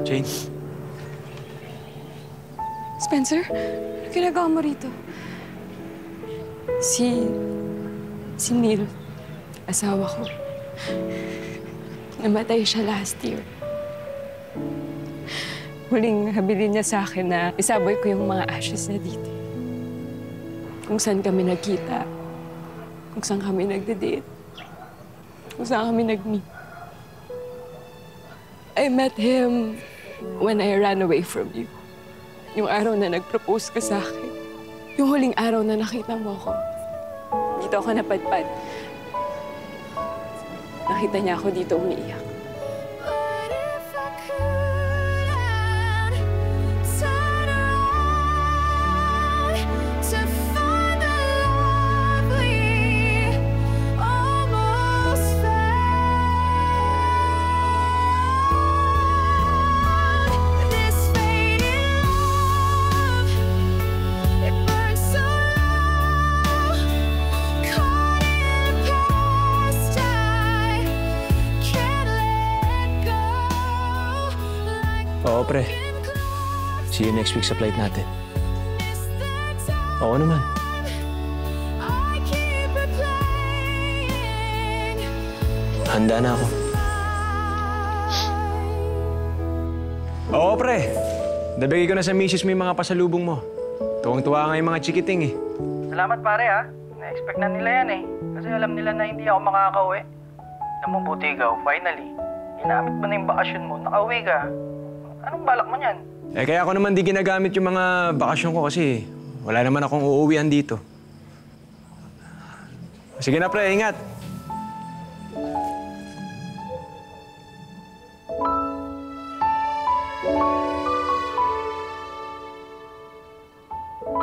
Jane? Spencer, ano ginagawa mo rito? Si Neil, asawa ko. Namatay siya last year. Huling habilin niya sa akin na isaboy ko yung mga ashes niya dito. Kung saan kami nagkita, kung saan kami nagde-date, kung saan kami nag-meet. I met him when I ran away from you. Yung araw na nag-propose ka sa akin. Yung huling araw na nakita mo ako. Dito ako napadpad. Nakita niya ako dito umiiyak. Oo, pre. See you next week sa flight natin. Oo naman. Handa na ako. Oo, pre. Nabigay ko na sa misis mo yung mga pasalubong mo. Tuwang-tuwa nga yung mga chikiting eh. Salamat pare ha. Na-expect na nila yan eh. Kasi alam nila na hindi ako makakauwi. Alam mo, buti ikaw, finally. Ginamit mo na yung bakasyon mo, nakauwi ka. Anong balak mo niyan? Eh, kaya ako naman di ginagamit yung mga bakasyon ko kasi wala naman akong uuwian dito. Sige na, pre. Ingat.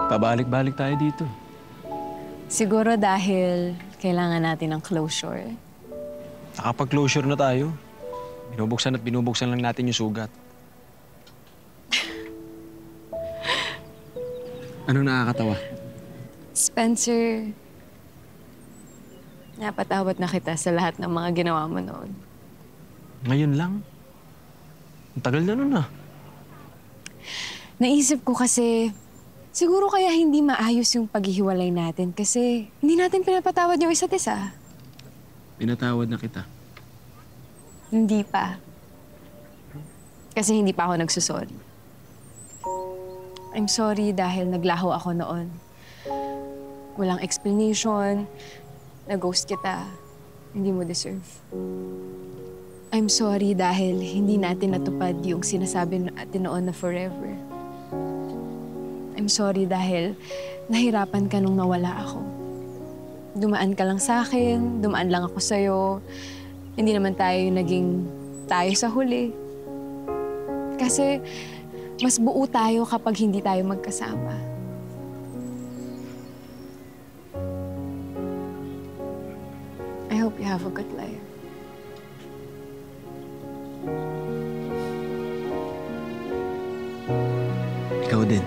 Pabalik-balik tayo dito. Siguro dahil kailangan natin ng closure. Nakapag-closure na tayo. Binubuksan at binubuksan lang natin yung sugat. Anong nakakatawa? Spencer, napatawad na kita sa lahat ng mga ginawa mo noon. Ngayon lang? Ang tagal na nun ah. Naisip ko kasi, siguro kaya hindi maayos yung paghihiwalay natin kasi hindi natin pinapatawad yung isa't isa. Pinatawad na kita. Hindi pa. Kasi hindi pa ako nagsusorry. I'm sorry dahil naglaho ako noon. Walang explanation, na-ghost kita. Hindi mo deserve. I'm sorry dahil hindi natin natupad yung sinasabi natin noon na forever. I'm sorry dahil nahirapan ka nung nawala ako. Dumaan ka lang sa akin, dumaan lang ako sa'yo. Hindi naman tayo naging tayo sa huli. Kasi mas buo tayo kapag hindi tayo magkasama. I hope you have a good life. Ikaw din.